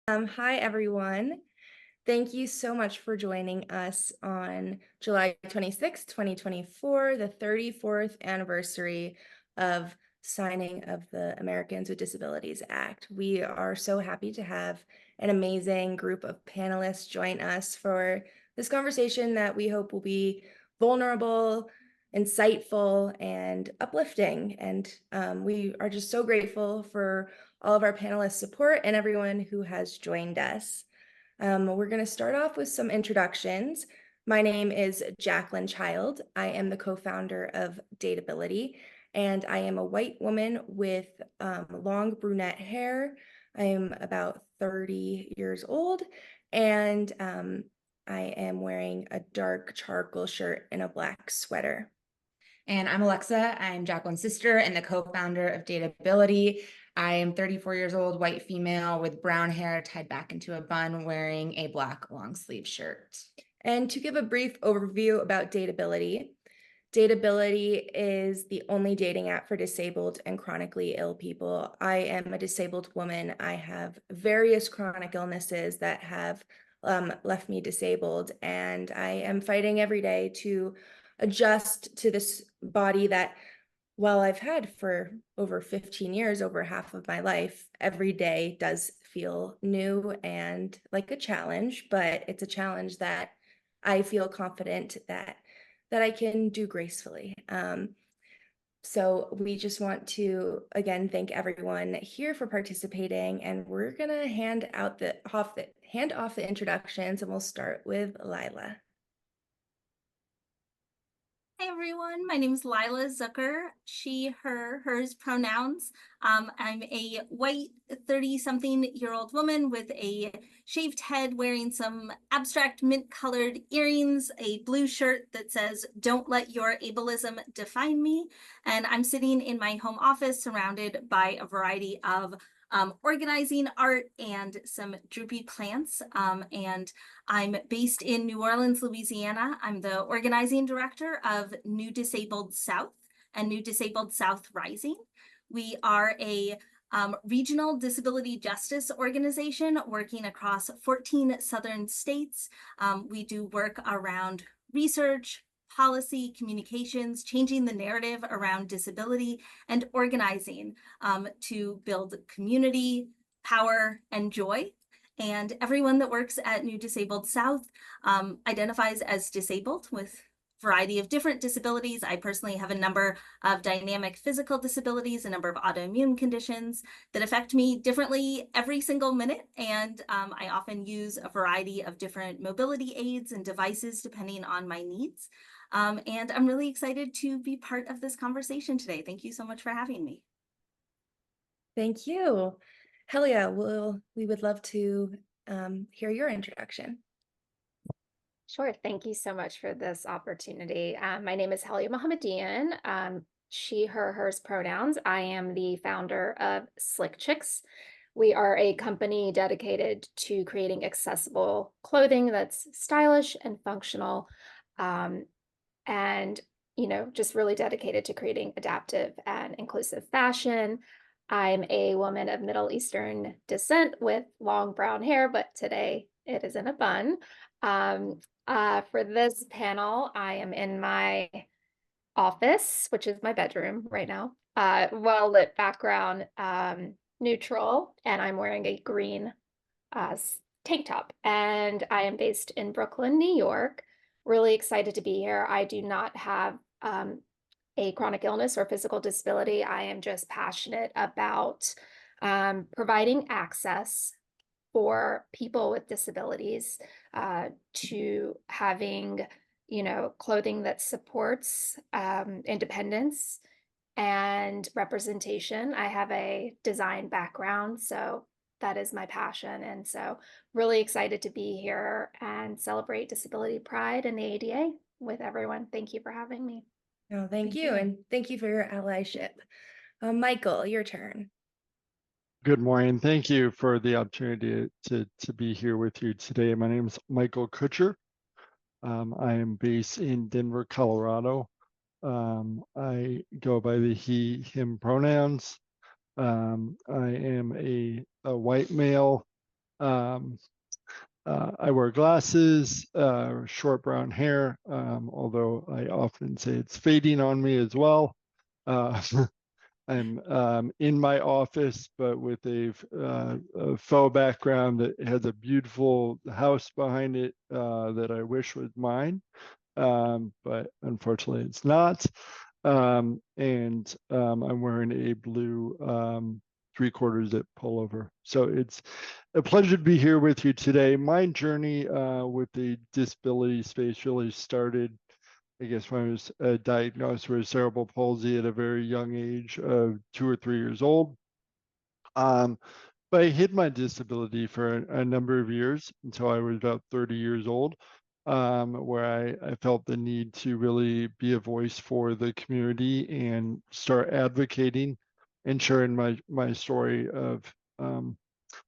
Hi, everyone. Thank you so much for joining us on July 26th, 2024, the 34th anniversary of signing of the Americans with Disabilities Act. We are so happy to have an amazing group of panelists join us for this conversation that we hope will be vulnerable, insightful, and uplifting. And we are just so grateful for all of our panelists' support and everyone who has joined us. We're going to start off with some introductions. My name is Jacqueline Child. I am the co-founder of Dateability, and I am a white woman with long brunette hair. I am about 30 years old, and I am wearing a dark charcoal shirt and a black sweater. And I'm Alexa. I'm Jacqueline's sister and the co-founder of Dateability. I am 34 years old, white female with brown hair tied back into a bun, wearing a black long sleeve shirt. And to give a brief overview about Dateability, Dateability is the only dating app for disabled and chronically ill people. I am a disabled woman. I have various chronic illnesses that have left me disabled, and I am fighting every day to adjust to this body that, while I've had for over 15 years, over half of my life, every day does feel new and like a challenge, but it's a challenge that I feel confident that I can do gracefully. So we just want to, again, thank everyone here for participating, and we're gonna hand off the introductions, and we'll start with Lila. Hey everyone, my name is Lila Zucker, she, her, hers pronouns. I'm a white 30-something-year-old woman with a shaved head, wearing some abstract mint-colored earrings, a blue shirt that says, "Don't let your ableism define me." And I'm sitting in my home office surrounded by a variety of organizing art and some droopy plants. And I'm based in New Orleans, Louisiana. I'm the organizing director of New Disabled South and New Disabled South Rising. We are a regional disability justice organization working across 14 southern states. We do work around research, policy, communications, changing the narrative around disability, and organizing to build community, power, and joy. And everyone that works at New Disabled South identifies as disabled with a variety of different disabilities. I personally have a number of dynamic physical disabilities, a number of autoimmune conditions that affect me differently every single minute. And I often use a variety of different mobility aids and devices depending on my needs. And I'm really excited to be part of this conversation today. Thank you so much for having me. Thank you. Helya, we would love to hear your introduction. Sure. Thank you so much for this opportunity. My name is Helya Mohammadian. She, her, hers pronouns. I am the founder of Slick Chicks. We are a company dedicated to creating accessible clothing that's stylish and functional, and just really dedicated to creating adaptive and inclusive fashion. I'm a woman of Middle Eastern descent with long brown hair, but today it is in a bun. For this panel, I am in my office, which is my bedroom right now. Well-lit background, neutral, and I'm wearing a green tank top. And I am based in Brooklyn, New York. Really excited to be here. I do not have a chronic illness or physical disability. I am just passionate about providing access for people with disabilities to having, clothing that supports independence and representation. I have a design background, so that is my passion. And so really excited to be here and celebrate disability pride and the ADA with everyone. Thank you for having me. No, thank you. And thank you for your allyship. Michael, your turn. Good morning. Thank you for the opportunity to be here with you today. My name is Michael Kutcher. I am based in Denver, Colorado. I go by the he, him pronouns. I am a white male Um, I wear glasses, short brown hair, although I often say it's fading on me as well. I'm in my office, but with a faux background that has a beautiful house behind it that I wish was mine, but unfortunately it's not. I'm wearing a blue 3/4 zip pullover. So it's a pleasure to be here with you today. My journey with the disability space really started, I guess, when I was diagnosed with cerebral palsy at a very young age of 2 or 3 years old. But I hid my disability for a number of years until I was about 30 years old, where I felt the need to really be a voice for the community and start advocating and sharing my story of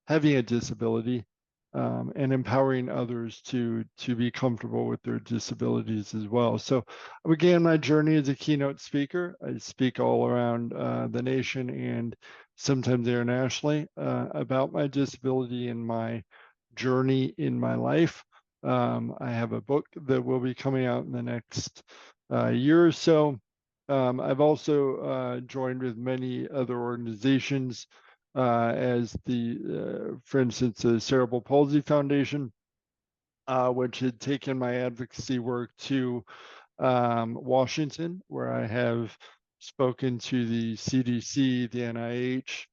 having a disability, and empowering others to be comfortable with their disabilities as well. So I began my journey as a keynote speaker. I speak all around the nation and sometimes internationally about my disability and my journey in my life. I have a book that will be coming out in the next year or so. I've also joined with many other organizations as for instance, the Cerebral Palsy Foundation, which had taken my advocacy work to Washington, where I have spoken to the CDC, the NIH,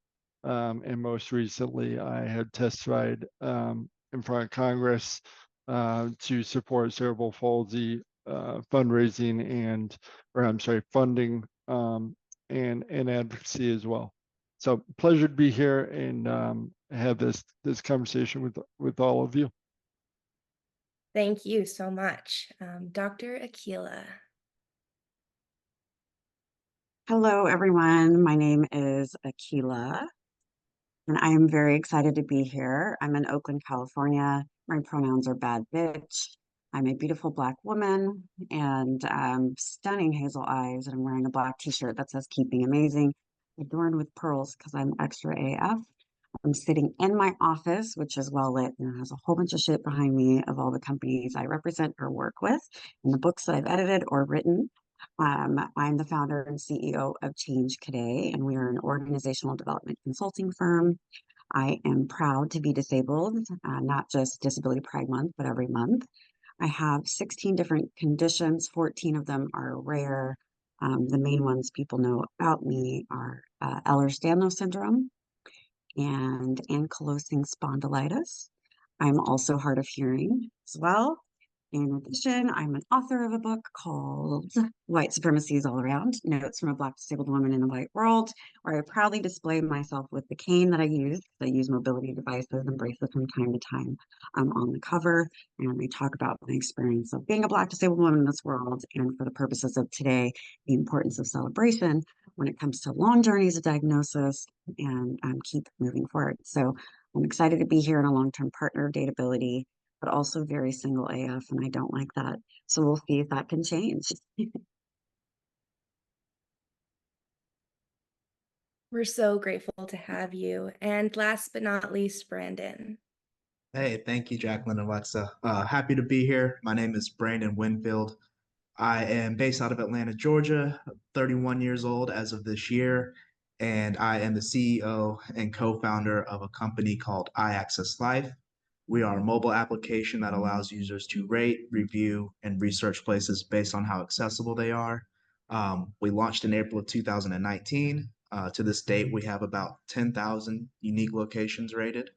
and most recently I had testified in front of Congress to support cerebral palsy fundraising funding and advocacy as well. So pleasure to be here and have this conversation with all of you. Thank you so much. Dr. Akilah. Hello, everyone. My name is Akilah, and I am very excited to be here. I'm in Oakland, California. My pronouns are bad bitch. I'm a beautiful Black woman and stunning hazel eyes, and I'm wearing a black t-shirt that says Keeping Amazing, adorned with pearls because I'm extra AF. I'm sitting in my office, which is well lit and has a whole bunch of shit behind me of all the companies I represent or work with and the books that I've edited or written. I'm the founder and CEO of Change Cadet, and we are an organizational development consulting firm. I am proud to be disabled, not just Disability Pride Month, but every month. I have 16 different conditions, 14 of them are rare. The main ones people know about me are Ehlers-Danlos syndrome and ankylosing spondylitis. I'm also hard of hearing as well. In addition, I'm an author of a book called White Supremacy is All Around, Notes from a Black Disabled Woman in the White World, where I proudly display myself with the cane that I use. I use mobility devices and bracelets from time to time on the cover. And I talk about my experience of being a Black disabled woman in this world. And for the purposes of today, the importance of celebration when it comes to long journeys of diagnosis and keep moving forward. So I'm excited to be here and a long-term partner of Dateability, but also very single AF, and I don't like that. So we'll see if that can change. We're so grateful to have you. And last but not least, Brandon. Hey, thank you, Jacqueline and Alexa. Happy to be here. My name is Brandon Winfield. I am based out of Atlanta, Georgia, 31 years old as of this year, and I am the CEO and co-founder of a company called iAccess Life. We are a mobile application that allows users to rate, review, and research places based on how accessible they are. We launched in April of 2019. To this date, we have about 10,000 unique locations rated,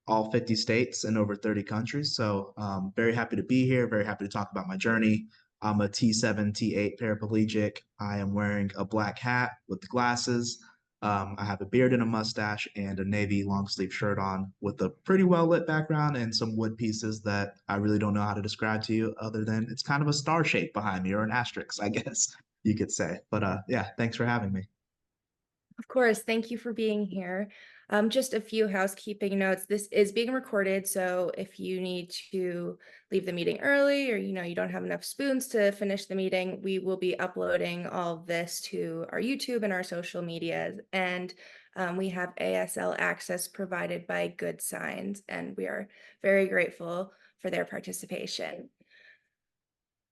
all 50 states and over 30 countries. So very happy to be here, very happy to talk about my journey. I'm a T7, T8 paraplegic. I am wearing a black hat with glasses. I have a beard and a mustache and a navy long sleeve shirt on with a pretty well lit background and some wood pieces that I really don't know how to describe to you other than it's kind of a star shape behind me, or an asterisk, I guess you could say. But yeah, thanks for having me. Of course, thank you for being here. Just a few housekeeping notes. This is being recorded, so if you need to leave the meeting early or you don't have enough spoons to finish the meeting, we will be uploading all of this to our YouTube and our social medias. And We have ASL access provided by Good Signs, and we are very grateful for their participation.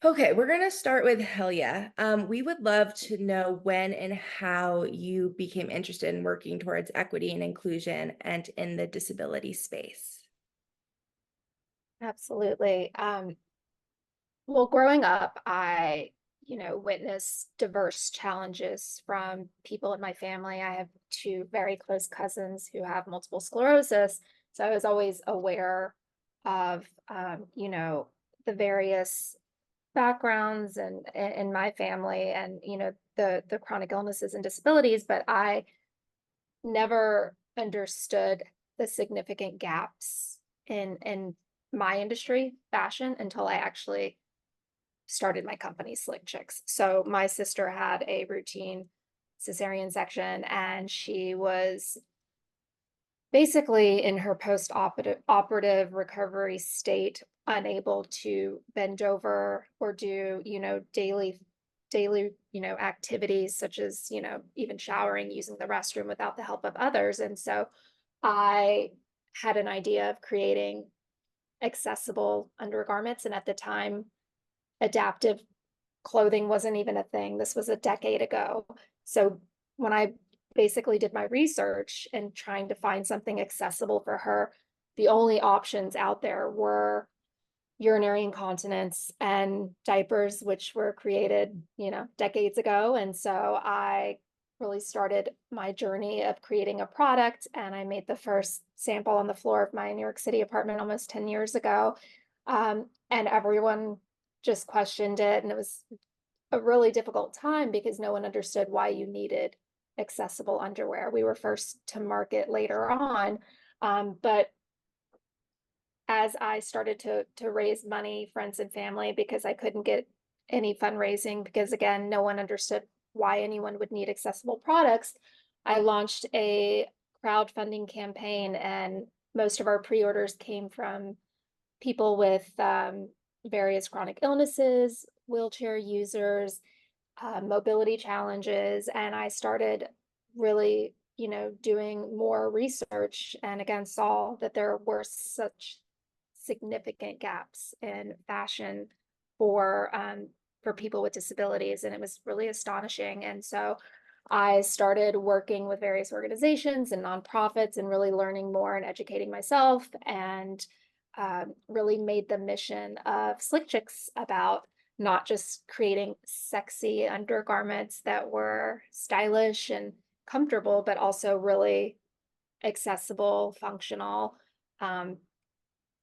Okay, we're going to start with Helya. We would love to know when and how you became interested in working towards equity and inclusion and in the disability space. Absolutely. Well, growing up, I, witnessed diverse challenges from people in my family. I have two very close cousins who have multiple sclerosis. So I was always aware of, the various backgrounds and in my family and, the chronic illnesses and disabilities, but I never understood the significant gaps in my industry, fashion, until I actually started my company, Slick Chicks. So my sister had a routine cesarean section, and she was basically in her post-operative recovery state, unable to bend over or do, daily, activities such as, even showering, using the restroom without the help of others. And so I had an idea of creating accessible undergarments. And at the time, adaptive clothing wasn't even a thing. This was a decade ago. So when I basically did my research and trying to find something accessible for her, the only options out there were urinary incontinence and diapers, which were created, decades ago. And so I really started my journey of creating a product, and I made the first sample on the floor of my New York City apartment almost 10 years ago. And everyone just questioned it, and it was a really difficult time because no one understood why you needed accessible underwear. We were first to market later on, but as I started to raise money, friends and family, because I couldn't get any fundraising, because again, no one understood why anyone would need accessible products, I launched a crowdfunding campaign, and most of our pre-orders came from people with various chronic illnesses, wheelchair users, mobility challenges, and I started really, doing more research, and again saw that there were such significant gaps in fashion for people with disabilities, and it was really astonishing. And so I started working with various organizations and nonprofits and really learning more and educating myself, and really made the mission of Slick Chicks about not just creating sexy undergarments that were stylish and comfortable, but also really accessible, functional,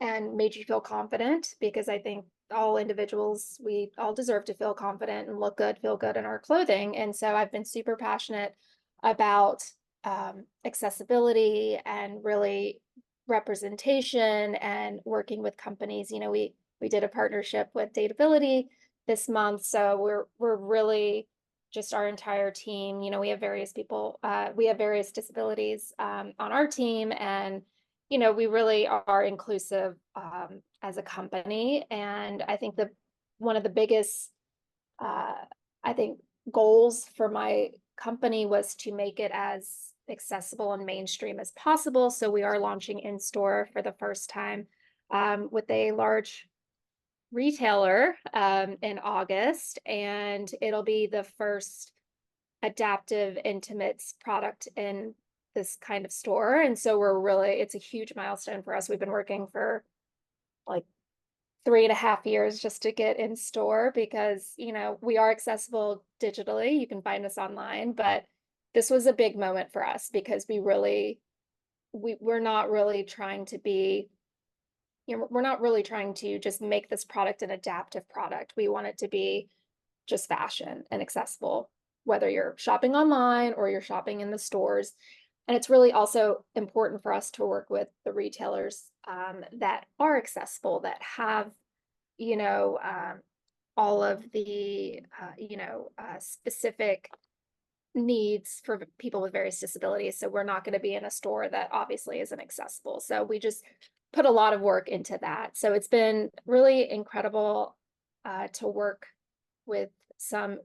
and made you feel confident, because I think all individuals, we all deserve to feel confident and look good, feel good in our clothing. And so I've been super passionate about accessibility and really representation and working with companies. We did a partnership with Dateability this month, so we're really just our entire team. We have various people, we have various disabilities on our team, and we really are inclusive as a company. And I think one of the biggest, I think, goals for my company was to make it as accessible and mainstream as possible. So we are launching in store for the first time with a large retailer in August, and it'll be the first adaptive intimates product in this kind of store. And so it's a huge milestone for us. We've been working for like 3.5 years just to get in store, because we are accessible digitally. You can find us online, but this was a big moment for us because we're not really trying to be, we're not really trying to just make this product an adaptive product. We want it to be just fashion and accessible, whether you're shopping online or you're shopping in the stores. And it's really also important for us to work with the retailers that are accessible, that have, all of the, specific needs for people with various disabilities. So we're not going to be in a store that obviously isn't accessible. So we just put a lot of work into that. So it's been really incredible to work with some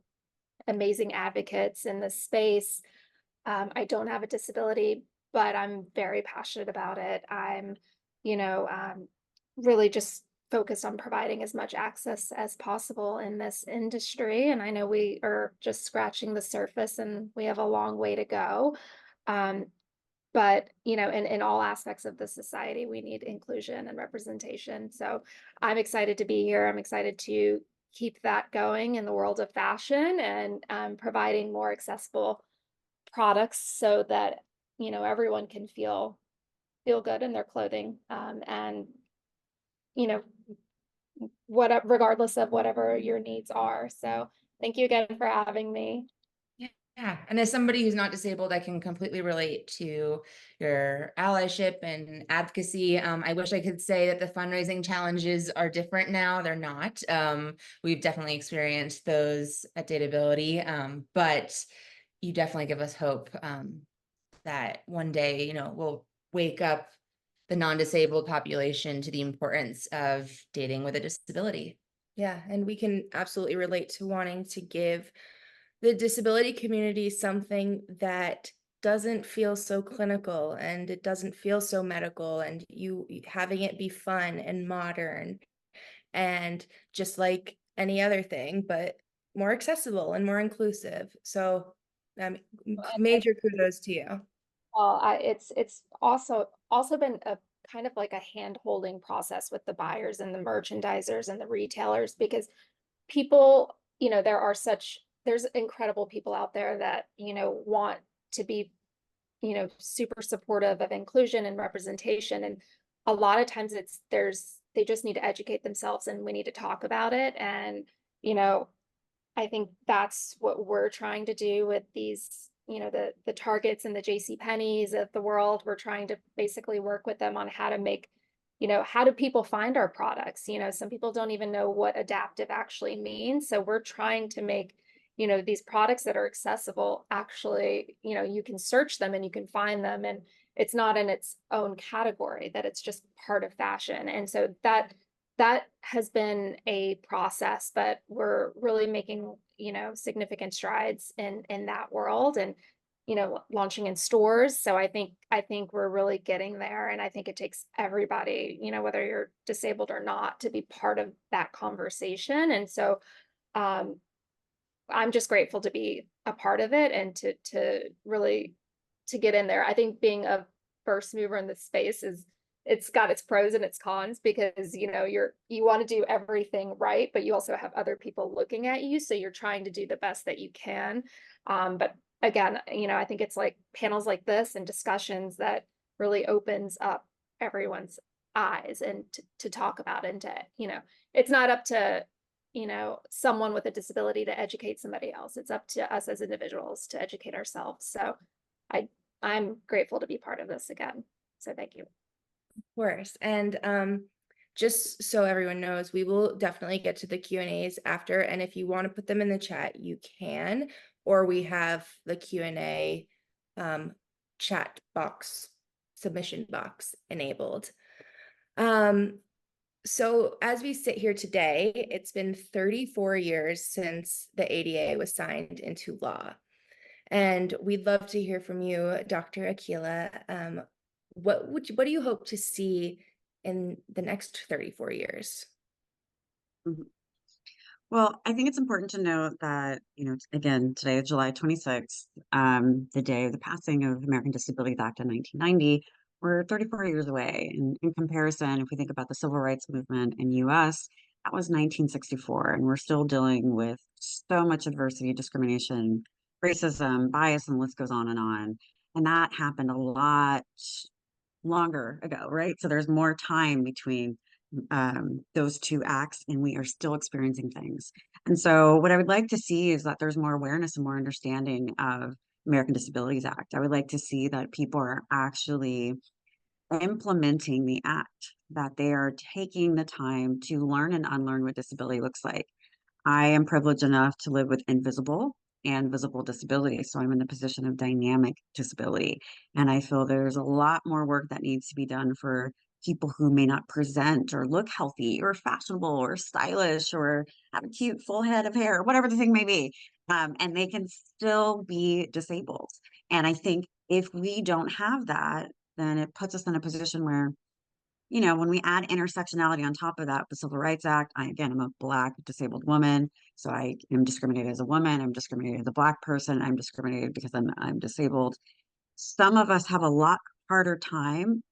amazing advocates in this space. I don't have a disability, but I'm very passionate about it. I'm, really just focused on providing as much access as possible in this industry. And I know we are just scratching the surface and we have a long way to go. Um, but in all aspects of the society, we need inclusion and representation. So I'm excited to be here. I'm excited to keep that going in the world of fashion and providing more accessible products so that everyone can feel good in their clothing, and you know whatever, regardless of whatever your needs are. So thank you again for having me. Yeah, and as somebody who's not disabled, I can completely relate to your allyship and advocacy. I wish I could say that the fundraising challenges are different now. They're not. We've definitely experienced those at Dateability, but you definitely give us hope that one day, we'll wake up the non-disabled population to the importance of dating with a disability. Yeah, and we can absolutely relate to wanting to give the disability community something that doesn't feel so clinical and it doesn't feel so medical, and you having it be fun and modern and just like any other thing, but more accessible and more inclusive. So major kudos to you. Well, it's also been a kind of like a hand-holding process with the buyers and the merchandisers and the retailers, because people, there's incredible people out there that, want to be, super supportive of inclusion and representation. And a lot of times they just need to educate themselves and we need to talk about it. And, I think that's what we're trying to do with these, the Targets and the JCPenney's of the world. We're trying to basically work with them on how to make, how do people find our products? Some people don't even know what adaptive actually means. So we're trying to make, these products that are accessible, actually, you can search them and you can find them, and it's not in its own category, that it's just part of fashion. And so that has been a process, but we're really making, significant strides in that world, and, launching in stores. So I think we're really getting there. And I think it takes everybody, whether you're disabled or not, to be part of that conversation. And so I'm just grateful to be a part of it and to really to get in there. I think being a first mover in this space it's got its pros and its cons, because you want to do everything right, but you also have other people looking at you, so you're trying to do the best that you can. But again, I think it's like panels like this and discussions that really opens up everyone's eyes and to talk about, and to, it's not up to someone with a disability to educate somebody else. It's up to us as individuals to educate ourselves. So I'm grateful to be part of this again. So thank you. Of course. And just so everyone knows, we will definitely get to the Q&As after. And if you want to put them in the chat, you can, or we have the Q&A chat box, submission box enabled. So as we sit here today, it's been 34 years since the ADA was signed into law. And we'd love to hear from you, Dr. Akilah. What do you hope to see in the next 34 years? Well, I think it's important to note that, again, today is July 26th, the day of the passing of American Disabilities Act in 1990. We're 34 years away. And in comparison, if we think about the civil rights movement in US, that was 1964, and we're still dealing with so much adversity, discrimination, racism, bias, and the list goes on. And that happened a lot longer ago, right? So there's more time between those two acts, and we are still experiencing things. And so what I would like to see is that there's more awareness and more understanding of American Disabilities Act. I would like to see that people are actually implementing the act, that they are taking the time to learn and unlearn what disability looks like. I am privileged enough to live with invisible and visible disability. So I'm in the position of dynamic disability. And I feel there's a lot more work that needs to be done for people who may not present or look healthy or fashionable or stylish or have a cute full head of hair, whatever the thing may be. And they can still be disabled. And I think if we don't have that, then it puts us in a position where, you know, when we add intersectionality on top of that, the Civil Rights Act, again, I'm a Black disabled woman, so I am discriminated as a woman, I'm discriminated as a Black person, I'm discriminated because I'm disabled. Some of us have a lot harder time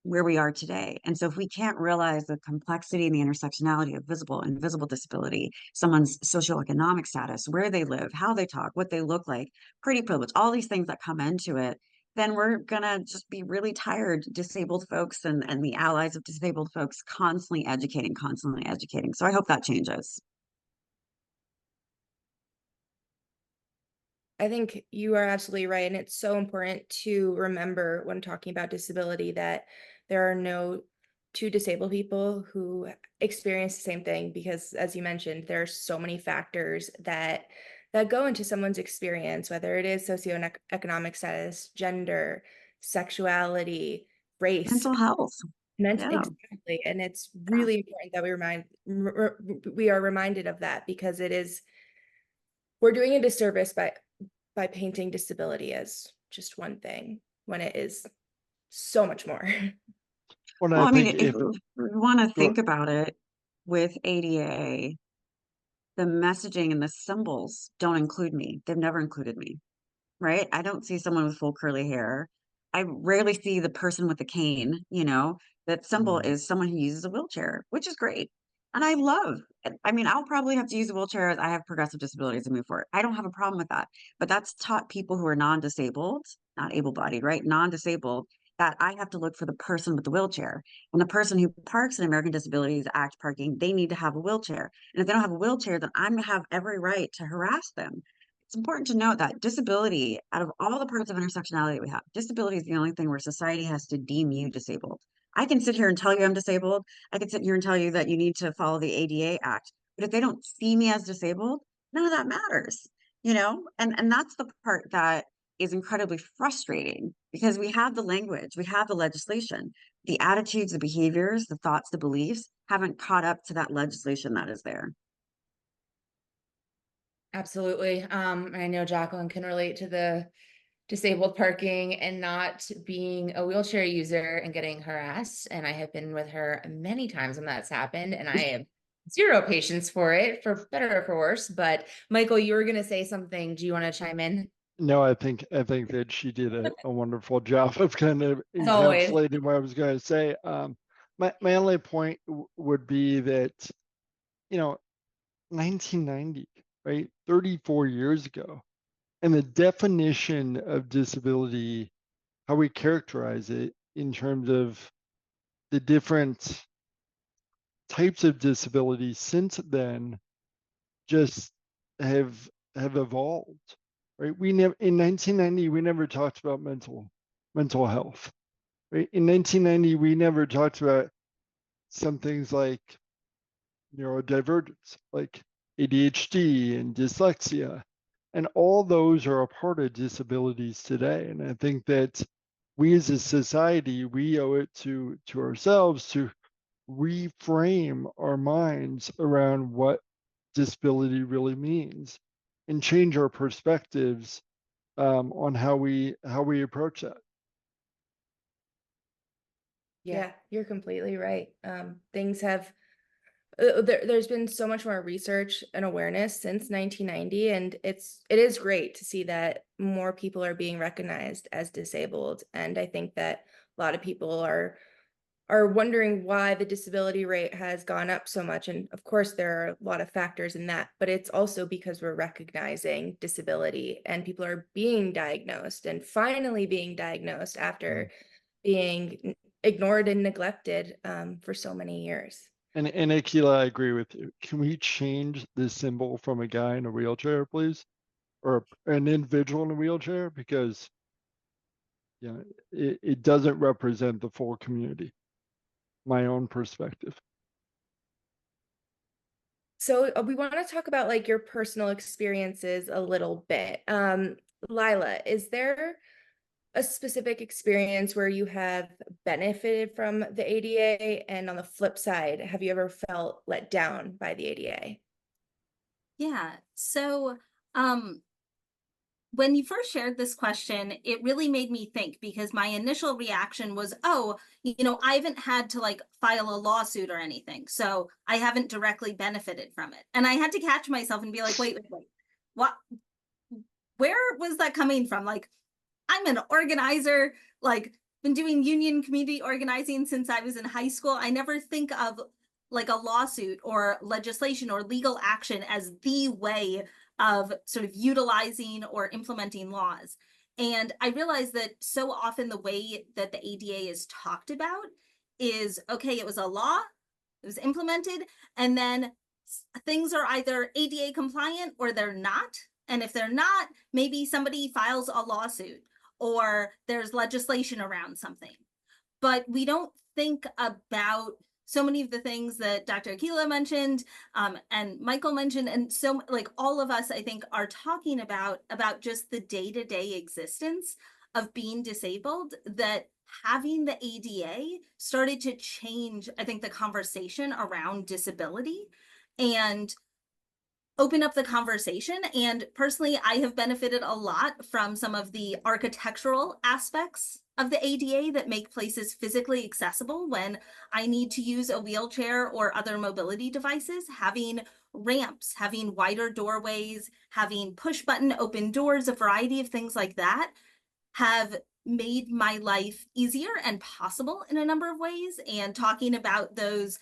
where we are today. And so if we can't realize the complexity and the intersectionality of visible and invisible disability, someone's socioeconomic status, where they live, how they talk, what they look like, pretty privilege, all these things that come into it, then we're gonna just be really tired, disabled folks and the allies of disabled folks constantly educating, constantly educating. So I hope that changes. I think you are absolutely right. And it's so important to remember when talking about disability that there are no two disabled people who experience the same thing, because as you mentioned, there are so many factors that go into someone's experience, whether it is socioeconomic status, gender, sexuality, race, Mental health. Yeah. exactly. And it's really important that we are reminded of that, because we're doing a disservice by painting disability as just one thing when it is so much more. Well, Well, I I mean, think if if we want to go- think about it with ADA, the messaging and the symbols don't include me. They've never included me, right? I don't see someone with full curly hair. I rarely see the person with the cane, you know, that symbol is someone who uses a wheelchair, which is great. And I mean, I'll probably have to use a wheelchair as I have progressive disabilities to move forward. I don't have a problem with that. But that's taught people who are non-disabled, not able-bodied, right? Non-disabled, that I have to look for the person with the wheelchair. And the person who parks in American Disabilities Act parking, they need to have a wheelchair. And if they don't have a wheelchair, then I'm gonna have every right to harass them. It's important to note that disability, out of all the parts of intersectionality that we have, disability is the only thing where society has to deem you disabled. I can sit here and tell you I'm disabled. I can sit here and tell you that you need to follow the ADA Act. But if they don't see me as disabled, none of that matters, you know? And that's the part that is incredibly frustrating, because we have the language, we have the legislation, the attitudes, the behaviors, the thoughts, the beliefs haven't caught up to that legislation that is there. Absolutely. I know Jacqueline can relate to the disabled parking and not being a wheelchair user and getting harassed. And I have been with her many times when that's happened, and I have zero patience for it, for better or for worse. But Michael, you were going to say something. Do you want to chime in? No, I think that she did a wonderful job of kind of As always. encapsulating what I was going to say. My only point would be that, you know, 1990, right, 34 years ago, and the definition of disability, how we characterize it in terms of the different types of disability since then, just have evolved, right? We never, in 1990, we never talked about mental health, right? In 1990, we never talked about some things like neurodivergence, like ADHD and dyslexia, and all those are a part of disabilities today. And I think that we as a society, we owe it to ourselves to reframe our minds around what disability really means and change our perspectives on how we approach that. Yeah, you're completely right. Things have there's been so much more research and awareness since 1990, and it is great to see that more people are being recognized as disabled. And I think that a lot of people are wondering why the disability rate has gone up so much. And of course, there are a lot of factors in that, but it's also because we're recognizing disability and people are being diagnosed and finally being diagnosed after being ignored and neglected for so many years. And Akilah, I agree with you. Can we change the symbol from a guy in a wheelchair, please? Or an individual in a wheelchair? Because it doesn't represent the full community. My own perspective. So we want to talk about like your personal experiences a little bit. Lila, is there a specific experience where you have benefited from the ADA? And on the flip side, have you ever felt let down by the ADA? Yeah. So, when you first shared this question, it really made me think, because my initial reaction was, oh, I haven't had to like file a lawsuit or anything, so I haven't directly benefited from it. And I had to catch myself and be like, wait, what? Where was that coming from? Like, I'm an organizer, like been doing union community organizing since I was in high school. I never think of like a lawsuit or legislation or legal action as the way of sort of utilizing or implementing laws. And I realized that so often the way that the ADA is talked about is, okay, it was a law, it was implemented, and then things are either ADA compliant or they're not. And if they're not, maybe somebody files a lawsuit or there's legislation around something. But we don't think about so many of the things that Dr. Akilah mentioned and Michael mentioned, and so like all of us, I think, are talking about just the day-to-day existence of being disabled, that having the ADA started to change, I think, the conversation around disability and open up the conversation. And personally, I have benefited a lot from some of the architectural aspects of the ADA that make places physically accessible when I need to use a wheelchair or other mobility devices. Having ramps, having wider doorways, having push button open doors, a variety of things like that have made my life easier and possible in a number of ways. And talking about those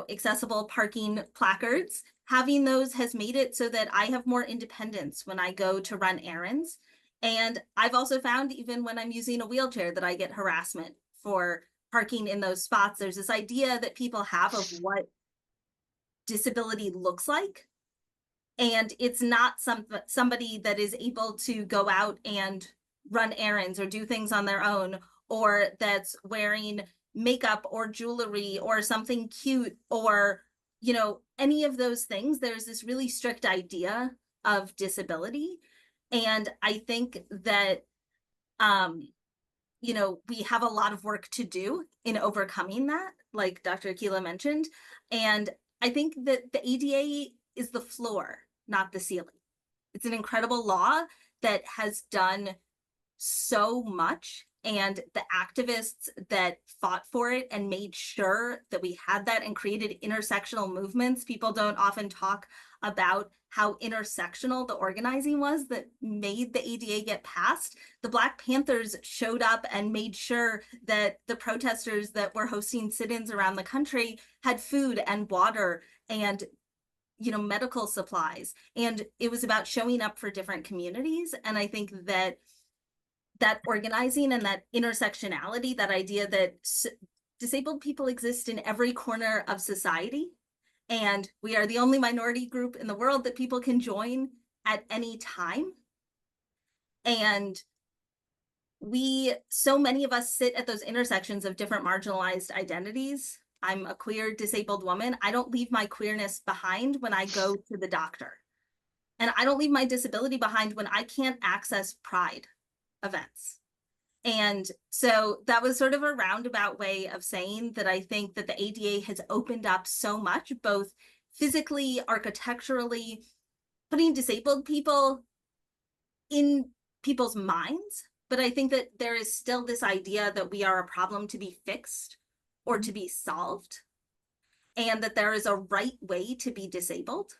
accessible parking placards, having those has made it so that I have more independence when I go to run errands. And I've also found, even when I'm using a wheelchair, that I get harassment for parking in those spots. There's this idea that people have of what disability looks like. And it's not somebody that is able to go out and run errands or do things on their own, or that's wearing makeup or jewelry or something cute, or any of those things. There's this really strict idea of disability, and I think that we have a lot of work to do in overcoming that, like Dr. Akilah mentioned. And I think that the ADA is the floor, not the ceiling. It's an incredible law that has done so much, and the activists that fought for it and made sure that we had that and created intersectional movements. People don't often talk about how intersectional the organizing was that made the ADA get passed. The Black Panthers showed up and made sure that the protesters that were hosting sit-ins around the country had food and water and medical supplies. And it was about showing up for different communities. And I think that organizing and that intersectionality, that idea that disabled people exist in every corner of society, and we are the only minority group in the world that people can join at any time. And so many of us sit at those intersections of different marginalized identities. I'm a queer disabled woman. I don't leave my queerness behind when I go to the doctor. And I don't leave my disability behind when I can't access Pride events. And so that was sort of a roundabout way of saying that I think that the ADA has opened up so much, both physically, architecturally, putting disabled people in people's minds. But I think that there is still this idea that we are a problem to be fixed or to be solved, and that there is a right way to be disabled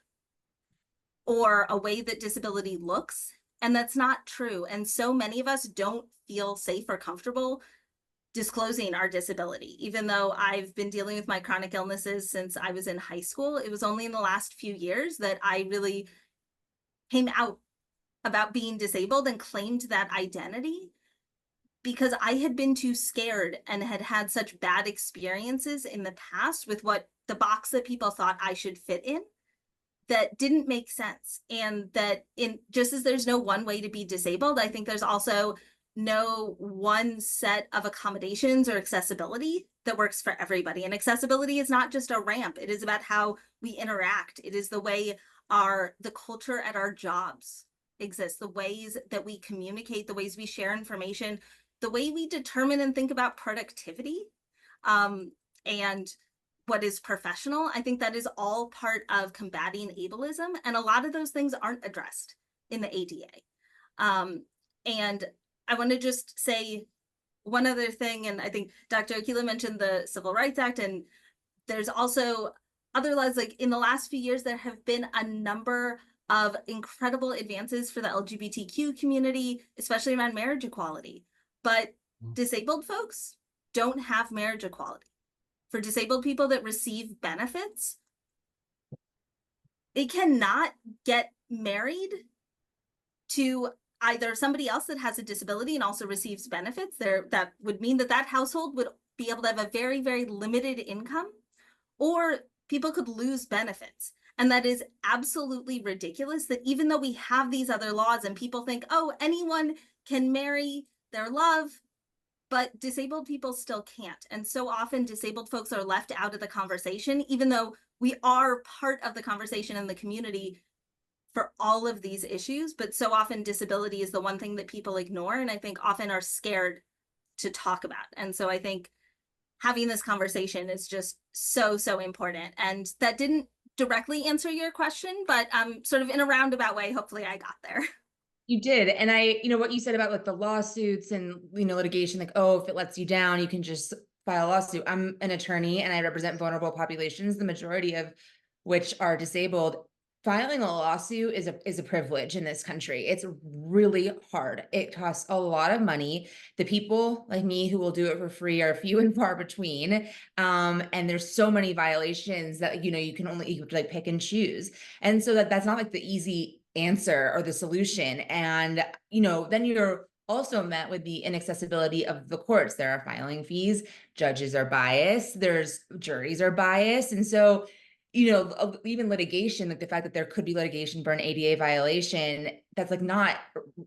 or a way that disability looks. And that's not true. And so many of us don't feel safe or comfortable disclosing our disability. Even though I've been dealing with my chronic illnesses since I was in high school, it was only in the last few years that I really came out about being disabled and claimed that identity, because I had been too scared and had had such bad experiences in the past with what the box that people thought I should fit in, that didn't make sense. And that just as there's no one way to be disabled, I think there's also no one set of accommodations or accessibility that works for everybody. And accessibility is not just a ramp. It is about how we interact. It is the way the culture at our jobs exists, the ways that we communicate, the ways we share information, the way we determine and think about productivity, and what is professional. I think that is all part of combating ableism. And a lot of those things aren't addressed in the ADA. And I want to just say one other thing, and I think Dr. Akilah mentioned the Civil Rights Act, and there's also other laws. Like in the last few years, there have been a number of incredible advances for the LGBTQ community, especially around marriage equality. But disabled folks don't have marriage equality. For disabled people that receive benefits, they cannot get married to either somebody else that has a disability and also receives benefits. That would mean that that household would be able to have a very, very limited income, or people could lose benefits. And that is absolutely ridiculous, that even though we have these other laws and people think, oh, anyone can marry their love, but disabled people still can't. And so often disabled folks are left out of the conversation, even though we are part of the conversation in the community for all of these issues. But so often disability is the one thing that people ignore, and I think often are scared to talk about. And so I think having this conversation is just so, so important. And that didn't directly answer your question, but sort of in a roundabout way, hopefully I got there. You did. And I, what you said about like the lawsuits and, litigation, like, oh, if it lets you down, you can just file a lawsuit. I'm an attorney and I represent vulnerable populations, the majority of which are disabled. Filing a lawsuit is a privilege in this country. It's really hard. It costs a lot of money. The people like me who will do it for free are few and far between. And there's so many violations that, you can only like pick and choose. And so that's not like the easy answer or the solution. And, then you're also met with the inaccessibility of the courts. There are filing fees, judges are biased, there's juries are biased. And so, even litigation, like the fact that there could be litigation for an ADA violation, that's like not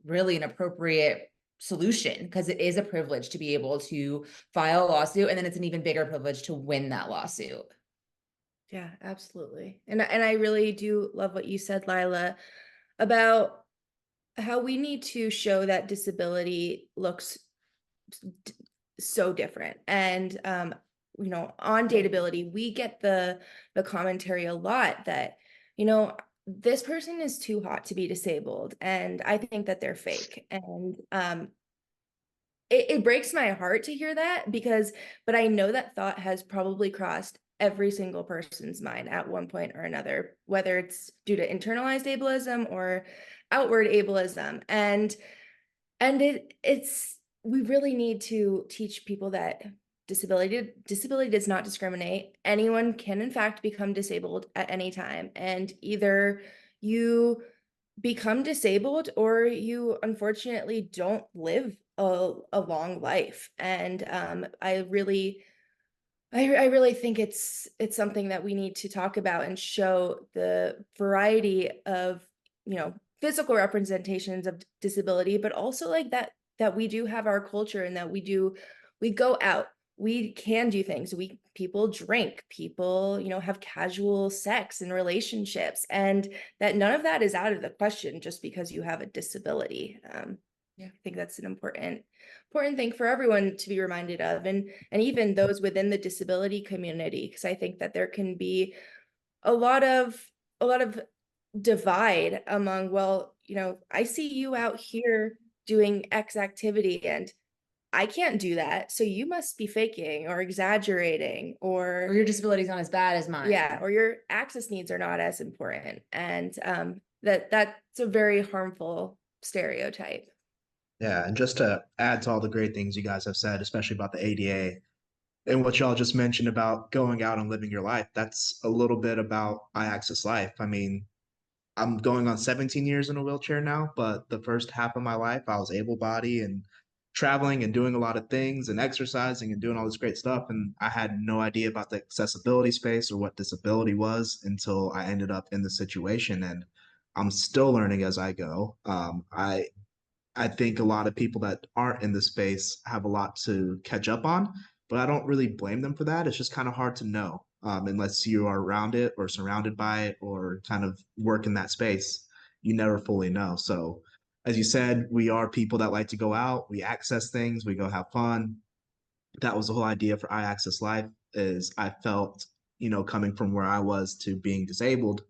really an appropriate solution, because it is a privilege to be able to file a lawsuit, and then it's an even bigger privilege to win that lawsuit. Yeah, absolutely. And I really do love what you said, Lila, about how we need to show that disability looks so different. And on Dateability, we get the commentary a lot that, this person is too hot to be disabled, and I think that they're fake. And it breaks my heart to hear that, but I know that thought has probably crossed every single person's mind at one point or another, whether it's due to internalized ableism or outward ableism. And we really need to teach people that disability does not discriminate. Anyone can in fact become disabled at any time, and either you become disabled or you unfortunately don't live a long life. And I really think it's something that we need to talk about and show the variety of physical representations of disability, but also like that we do have our culture, and that we go out, we can do things, people drink, people have casual sex and relationships, and that none of that is out of the question just because you have a disability. I think that's an important thing for everyone to be reminded of, and even those within the disability community, because I think that there can be a lot of divide among, well, I see you out here doing X activity and I can't do that, so you must be faking or exaggerating, or your disability is not as bad as mine. Yeah, or your access needs are not as important. And that's a very harmful stereotype. Yeah, and just to add to all the great things you guys have said, especially about the ADA and what y'all just mentioned about going out and living your life, that's a little bit about iAccess Life. I mean, I'm going on 17 years in a wheelchair now, but the first half of my life, I was able-bodied and traveling and doing a lot of things and exercising and doing all this great stuff. And I had no idea about the accessibility space or what disability was until I ended up in the situation. And I'm still learning as I go. I think a lot of people that aren't in the space have a lot to catch up on, but I don't really blame them for that. It's just kind of hard to know unless you are around it or surrounded by it or kind of work in that space. You never fully know. So as you said, we are people that like to go out, we access things, we go have fun. That was the whole idea for iAccess Life. Is I felt, coming from where I was to being disabled,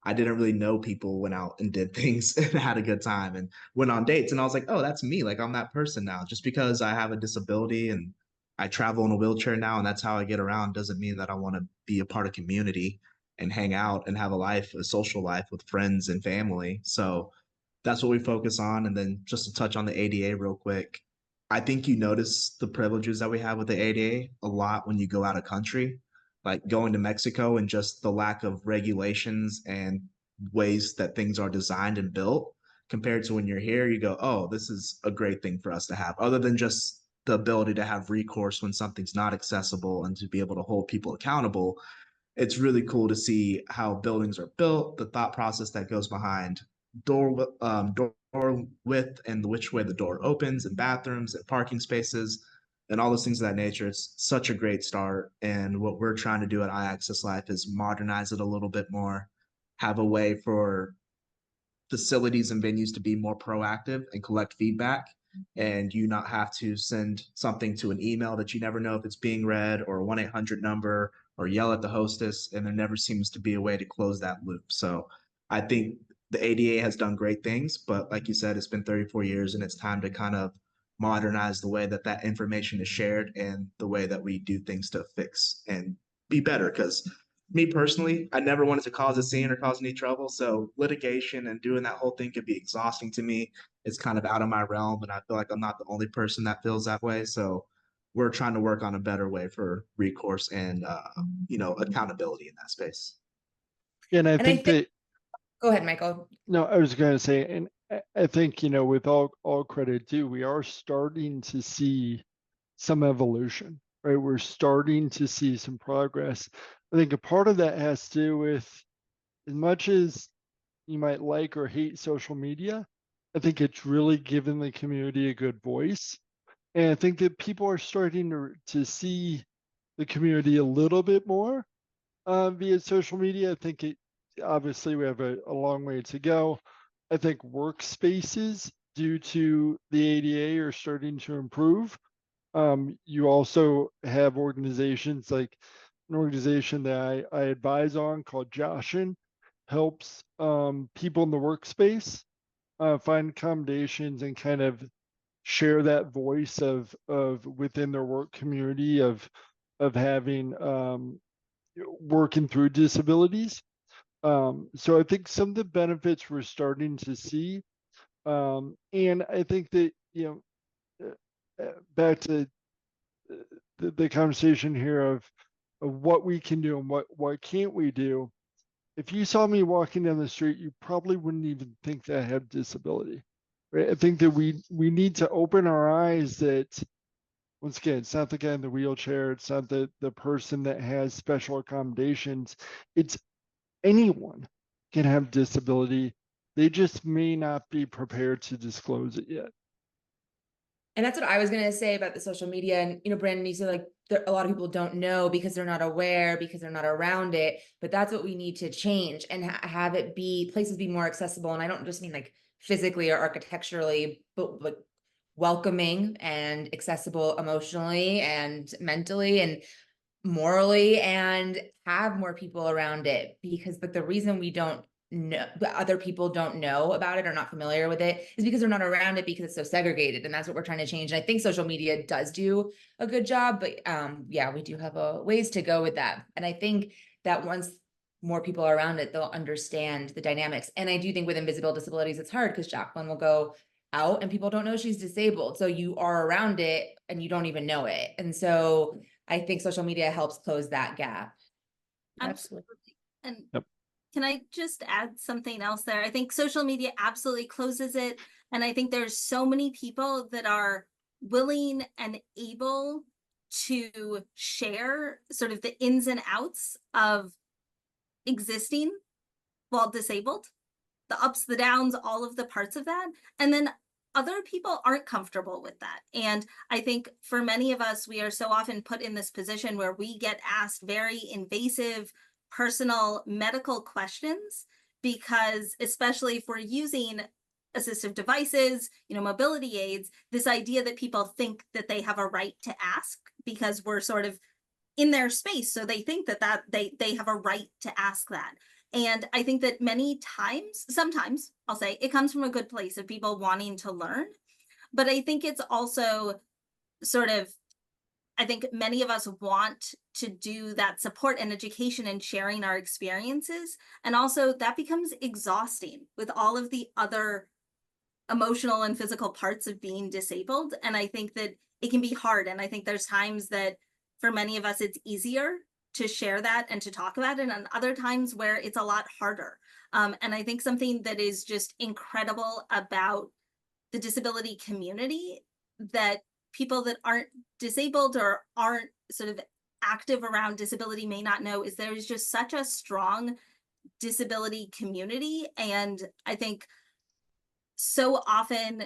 I didn't really know people, went out and did things and had a good time and went on dates. And I was like, oh, that's me. Like I'm that person now. Just because I have a disability and I travel in a wheelchair now and that's how I get around doesn't mean that I want to be a part of community and hang out and have a life, a social life with friends and family. So that's what we focus on. And then just to touch on the ADA real quick, I think you notice the privileges that we have with the ADA a lot when you go out of country, like going to Mexico and just the lack of regulations and ways that things are designed and built compared to when you're here, you go, oh, this is a great thing for us to have, other than just the ability to have recourse when something's not accessible and to be able to hold people accountable. It's really cool to see how buildings are built, the thought process that goes behind door width and which way the door opens, and bathrooms and parking spaces and all those things of that nature. It's such a great start. And what we're trying to do at iAccess Life is modernize it a little bit more, have a way for facilities and venues to be more proactive and collect feedback, and you not have to send something to an email that you never know if it's being read, or a 1-800 number, or yell at the hostess, and there never seems to be a way to close that loop. So I think the ADA has done great things, but like you said, it's been 34 years and it's time to kind of modernize the way that that information is shared and the way that we do things to fix and be better. Because me personally, I never wanted to cause a scene or cause any trouble. So litigation and doing that whole thing could be exhausting to me. It's kind of out of my realm, and I feel like I'm not the only person that feels that way. So we're trying to work on a better way for recourse and accountability in that space. And I think that, Go ahead, Michael. no, I was going to say, and I think, with all credit due, we are starting to see some evolution, right? We're starting to see some progress. I think a part of that has to do with, as much as you might like or hate social media, I think it's really given the community a good voice. And I think that people are starting to see the community a little bit more via social media. I think obviously we have a long way to go. I think workspaces due to the ADA are starting to improve. You also have organizations like an organization that I advise on called Jacqueline, helps people in the workspace find accommodations and kind of share that voice of within their work community of having working through disabilities. So I think some of the benefits we're starting to see, and I think that back to the conversation here of what we can do and what can't we do. If you saw me walking down the street, you probably wouldn't even think that I have disability. Right? I think that we need to open our eyes that, once again, it's not the guy in the wheelchair, it's not the person that has special accommodations. It's anyone can have disability. They just may not be prepared to disclose it yet. And that's what I was going to say about the social media. And, Brandon, you said a lot of people don't know because they're not aware, because they're not around it. But that's what we need to change and have it be, places be more accessible. And I don't just mean like physically or architecturally, but like welcoming and accessible emotionally and mentally and morally, and have more people around it. Because the reason we don't know, other people don't know about it or not familiar with it, is because they're not around it, because it's so segregated. And that's what we're trying to change. And I think social media does do a good job, but yeah, we do have a ways to go with that. And I think that once more people are around it, they'll understand the dynamics. And I do think with invisible disabilities, it's hard because Jacqueline will go out and people don't know she's disabled. So you are around it and you don't even know it. And so I think social media helps close that gap. Absolutely. And Yep. Can I just add something else there? I think social media absolutely closes it. And I think there's so many people that are willing and able to share sort of the ins and outs of existing while disabled, the ups, the downs, all of the parts of that. And then other people aren't comfortable with that. And I think for many of us, we are so often put in this position where we get asked very invasive, personal medical questions, because especially if we're using assistive devices, mobility aids, this idea that people think that they have a right to ask because we're sort of in their space. So they think that they have a right to ask that. And I think that many times, sometimes I'll say, it comes from a good place of people wanting to learn. But I think it's also sort of, I think many of us want to do that support and education and sharing our experiences. And also that becomes exhausting with all of the other emotional and physical parts of being disabled. And I think that it can be hard. And I think there's times that for many of us, it's easier to share that and to talk about it, and other times where it's a lot harder. And I think something that is just incredible about the disability community, that people that aren't disabled or aren't sort of active around disability may not know, is there is just such a strong disability community. And I think so often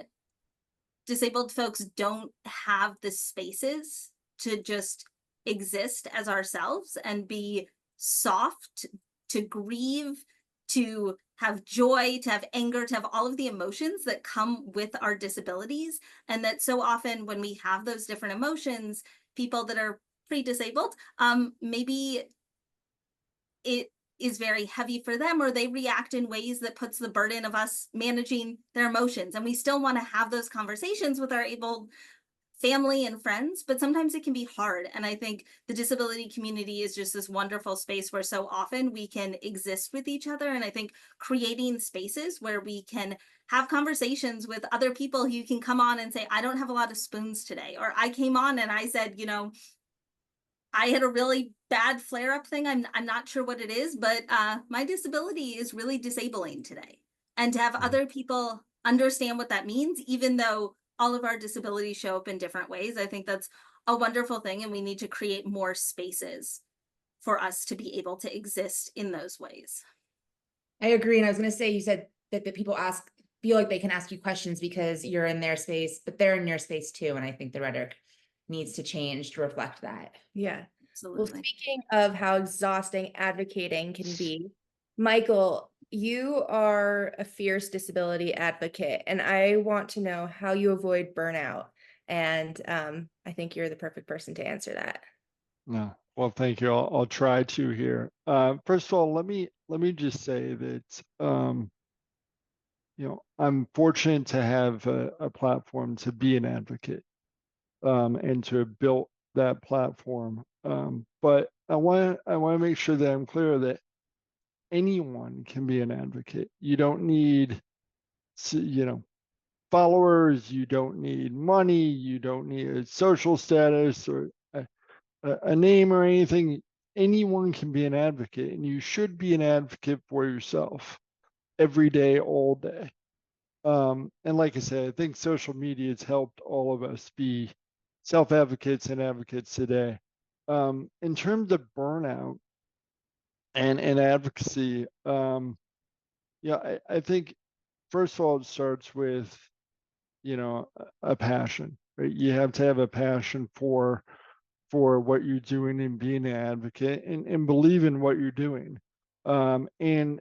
disabled folks don't have the spaces to just exist as ourselves and be soft, to grieve, to have joy, to have anger, to have all of the emotions that come with our disabilities. And that so often when we have those different emotions, people that are pre-disabled, maybe it is very heavy for them, or they react in ways that puts the burden of us managing their emotions. And we still want to have those conversations with our able family and friends, but sometimes it can be hard. And I think the disability community is just this wonderful space where so often we can exist with each other. And I think creating spaces where we can have conversations with other people who can come on and say, I don't have a lot of spoons today, or I came on and I said, you know, I had a really bad flare-up thing. I'm not sure what it is, but my disability is really disabling today. And to have other people understand what that means, even though all of our disabilities show up in different ways, I think that's a wonderful thing. And we need to create more spaces for us to be able to exist in those ways. I agree. And I was going to say, you said that the people feel like they can ask you questions because you're in their space, but they're in your space too. And I think the rhetoric needs to change to reflect that. Yeah. Absolutely. Well, speaking of how exhausting advocating can be, Michael, you are a fierce disability advocate, and I want to know how you avoid burnout. And I think you're the perfect person to answer that. No, well, thank you. I'll try to here. First of all, let me just say that you know, I'm fortunate to have a platform to be an advocate and to have built that platform. But I want to make sure that I'm clear that anyone can be an advocate. You don't need, you know, followers. You don't need money. You don't need a social status or a name or anything. Anyone can be an advocate, and you should be an advocate for yourself every day, all day. And like I said, I think social media has helped all of us be self-advocates and advocates today. In terms of burnout and advocacy, yeah, I think first of all, it starts with, you know, a passion, right? You have to have a passion for what you're doing and being an advocate and believe in what you're doing. And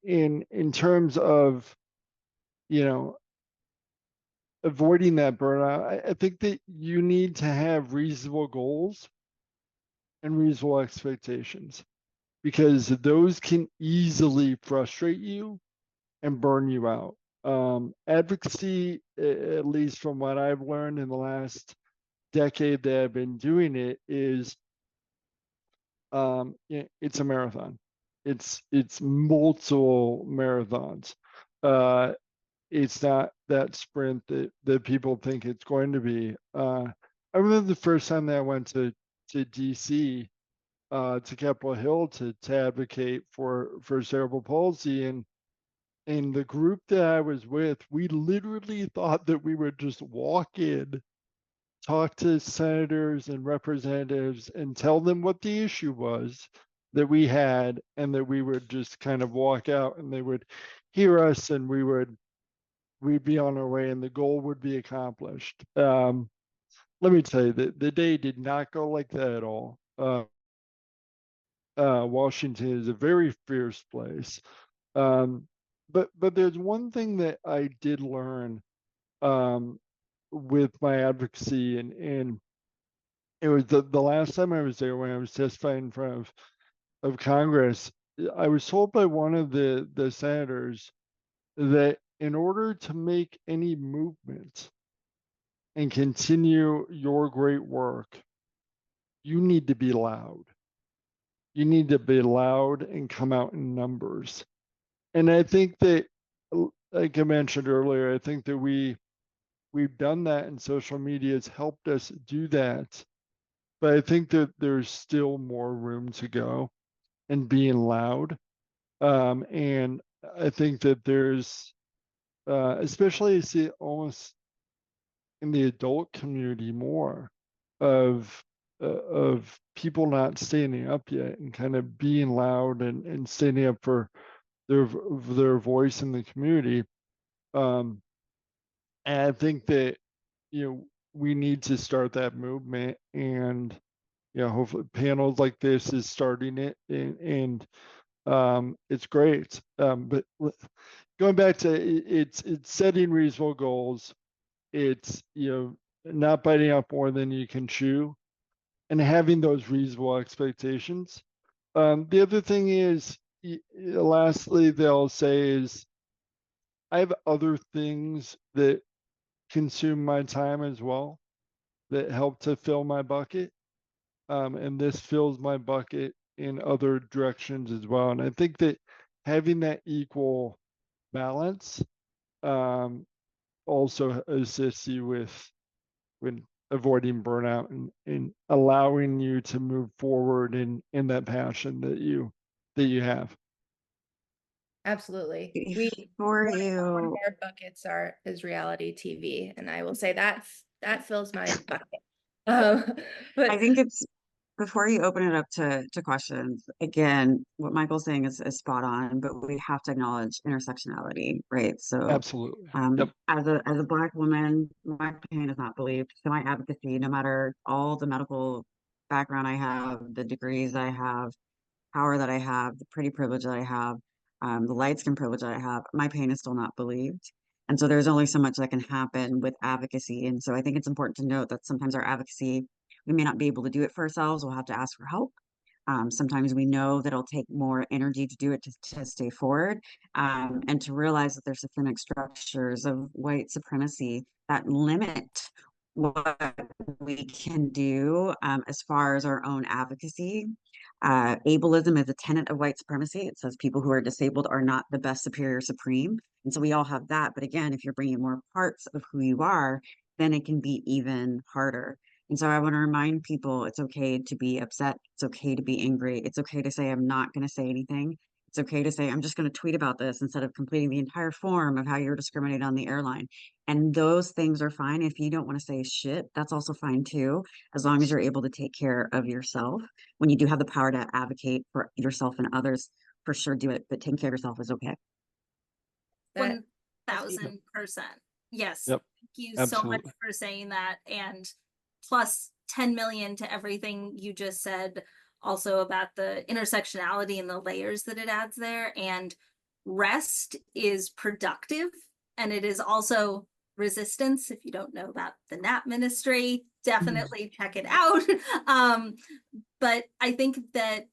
in terms of, you know, avoiding that burnout, I think that you need to have reasonable goals and reasonable expectations, because those can easily frustrate you and burn you out. Advocacy, at least from what I've learned in the last decade that I've been doing it, is it's a marathon. It's multiple marathons. It's not that sprint that people think it's going to be. I remember the first time that I went to DC, to Capitol Hill to advocate for cerebral palsy, and the group that I was with, we literally thought that we would just walk in, talk to senators and representatives and tell them what the issue was that we had, and that we would just kind of walk out and they would hear us and we'd be on our way and the goal would be accomplished. Let me tell you that the day did not go like that at all. Washington is a very fierce place. But there's one thing that I did learn with my advocacy, and it was the last time I was there when I was testifying in front of Congress. I was told by one of the senators that in order to make any movement and continue your great work, you need to be loud. You need to be loud and come out in numbers. And I think that, like I mentioned earlier, I think that we've done that, and social media has helped us do that. But I think that there's still more room to go in being loud. And I think that there's, especially I see it almost in the adult community more of people not standing up yet and kind of being loud and standing up for their voice in the community. And I think that, we need to start that movement, and hopefully panels like this is starting it, and it's great. But going back to it's setting reasonable goals. It's not biting off more than you can chew, and having those reasonable expectations. The other thing is, lastly, they'll say is, I have other things that consume my time as well that help to fill my bucket. And this fills my bucket in other directions as well. And I think that having that equal balance also assists you with avoiding burnout and allowing you to move forward in that passion that you have. Absolutely. For One of you, our buckets is reality TV, and I will say that fills my bucket. But I think it's before you open it up to questions, again, what Michael's saying is spot on, but we have to acknowledge intersectionality, right? So Absolutely. Yep. as a Black woman, my pain is not believed. So my advocacy, no matter all the medical background I have, the degrees I have, power that I have, the pretty privilege that I have, the light skin privilege that I have, my pain is still not believed. And so there's only so much that can happen with advocacy. And so I think it's important to note that sometimes our advocacy, we may not be able to do it for ourselves. We'll have to ask for help. Sometimes we know that it'll take more energy to do it to stay forward, and to realize that there's systemic structures of white supremacy that limit what we can do as far as our own advocacy. Ableism is a tenet of white supremacy. It says people who are disabled are not the best, superior, supreme. And so we all have that. But again, if you're bringing more parts of who you are, then it can be even harder. And so I want to remind people it's okay to be upset. It's okay to be angry. It's okay to say, I'm not going to say anything. It's okay to say, I'm just going to tweet about this instead of completing the entire form of how you're discriminated on the airline. And those things are fine. If you don't want to say shit, that's also fine too, as long as you're able to take care of yourself. When you do have the power to advocate for yourself and others, for sure do it. But taking care of yourself is okay. that 1000%. Yes. Yep. Thank you so much Absolutely. for saying that. And plus 10 million to everything you just said, also about the intersectionality and the layers that it adds there. And rest is productive, and it is also resistance. If you don't know about the nap ministry, definitely check it out. But I think that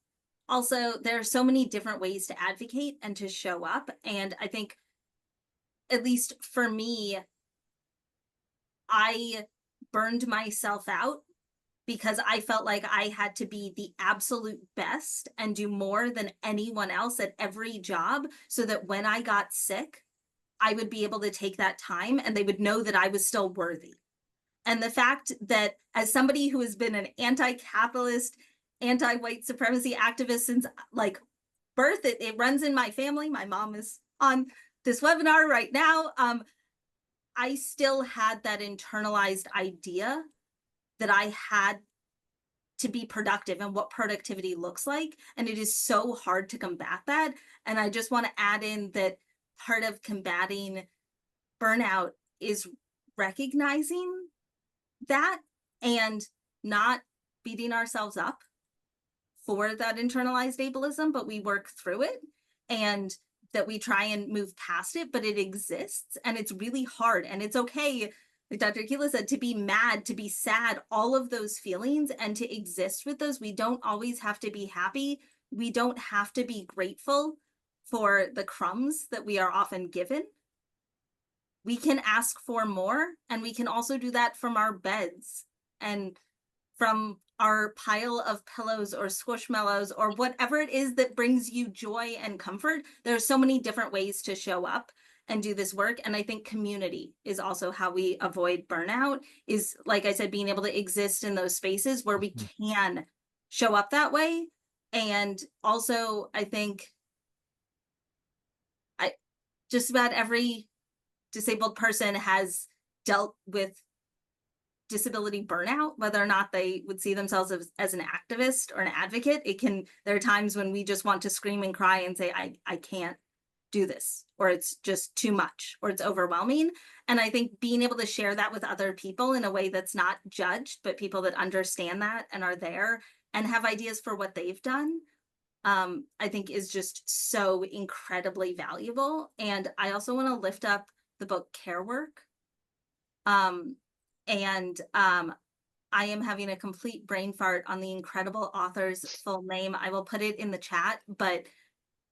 also there are so many different ways to advocate and to show up. And I think, at least for me, I burned myself out because I felt like I had to be the absolute best and do more than anyone else at every job, so that when I got sick, I would be able to take that time and they would know that I was still worthy. And the fact that, as somebody who has been an anti-capitalist, anti-white supremacy activist since like birth, it runs in my family. My mom is on this webinar right now. I still had that internalized idea that I had to be productive and what productivity looks like. And it is so hard to combat that. And I just want to add in that part of combating burnout is recognizing that and not beating ourselves up for that internalized ableism, but we work through it, and that we try and move past it, but it exists and it's really hard. And it's okay, like Dr. Akilah said, to be mad, to be sad, all of those feelings, and to exist with those. We don't always have to be happy we don't have to be grateful for the crumbs that we are often given. We can ask for more, and we can also do that from our beds and from our pile of pillows or squishmallows or whatever it is that brings you joy and comfort. There are so many different ways to show up and do this work. And I think community is also how we avoid burnout, is, like I said, being able to exist in those spaces where we can show up that way. And also, I think just about every disabled person has dealt with disability burnout, whether or not they would see themselves as an activist or an advocate. There are times when we just want to scream and cry and say, I can't do this, or it's just too much, or it's overwhelming. And I think being able to share that with other people in a way that's not judged, but people that understand that and are there and have ideas for what they've done, I think is just so incredibly valuable. And I also want to lift up the book Care Work. I am having a complete brain fart on the incredible author's full name. I will put it in the chat, but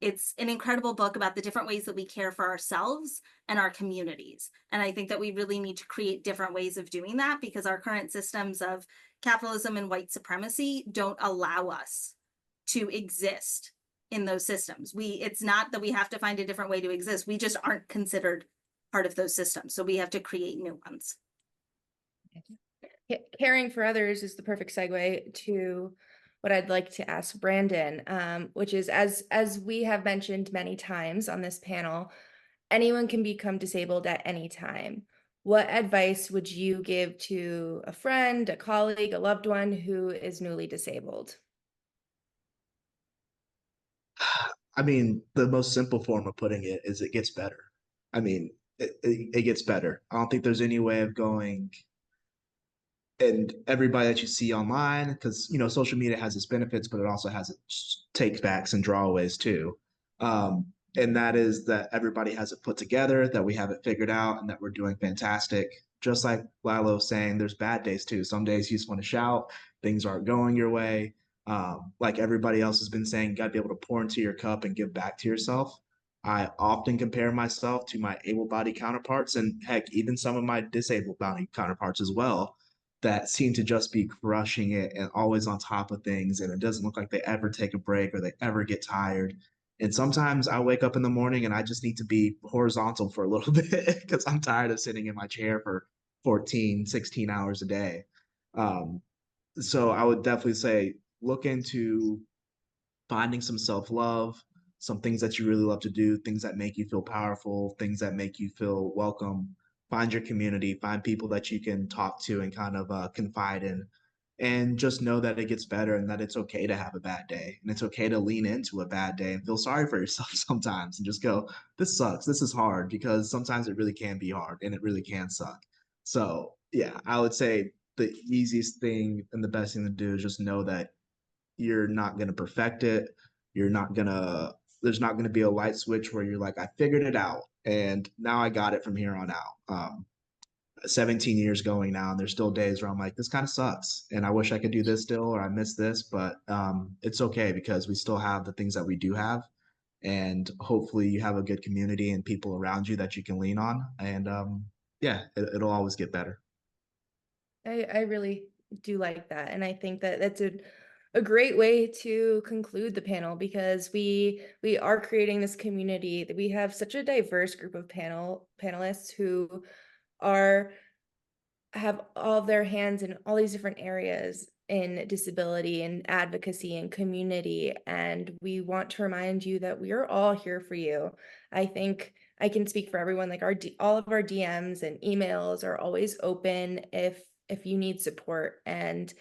it's an incredible book about the different ways that we care for ourselves and our communities. And I think that we really need to create different ways of doing that, because our current systems of capitalism and white supremacy don't allow us to exist in those systems. It's not that we have to find a different way to exist. We just aren't considered part of those systems. So we have to create new ones. Caring for others is the perfect segue to what I'd like to ask Brandon, which is, as we have mentioned many times on this panel, anyone can become disabled at any time. What advice would you give to a friend, a colleague, a loved one who is newly disabled? I mean, the most simple form of putting it is it gets better. I mean, it gets better. I don't think there's any way of going, and everybody that you see online, because, you know, social media has its benefits, but it also has its take backs and drawaways too. And that is that everybody has it put together, that we have it figured out, and that we're doing fantastic. Just like Lila was saying, there's bad days too. Some days you just want to shout, things aren't going your way. Like everybody else has been saying, you got to be able to pour into your cup and give back to yourself. I often compare myself to my able-bodied counterparts, and heck, even some of my disabled-bodied counterparts as well, that seem to just be crushing it and always on top of things. And it doesn't look like they ever take a break or they ever get tired. And sometimes I wake up in the morning and I just need to be horizontal for a little bit because I'm tired of sitting in my chair for 14, 16 hours a day. So I would definitely say look into finding some self-love, some things that you really love to do, things that make you feel powerful, things that make you feel welcome. Find your community, find people that you can talk to and kind of confide in, and just know that it gets better and that it's okay to have a bad day, and it's okay to lean into a bad day and feel sorry for yourself sometimes and just go, this sucks, this is hard, because sometimes it really can be hard and it really can suck. So yeah, I would say the easiest thing and the best thing to do is just know that you're not going to perfect it. You're not going to, there's not going to be a light switch where you're like, I figured it out and now I got it from here on out. 17 years going now, and there's still days where I'm like, this kind of sucks and I wish I could do this still, or I miss this, but it's okay because we still have the things that we do have. And hopefully you have a good community and people around you that you can lean on. And yeah, it'll always get better. I really do like that. And I think that that's a great way to conclude the panel, because we are creating this community, that we have such a diverse group of panelists who have all their hands in all these different areas in disability and advocacy and community. And we want to remind you that we are all here for you. I think I can speak for everyone, like all of our DMs and emails are always open if you need support. And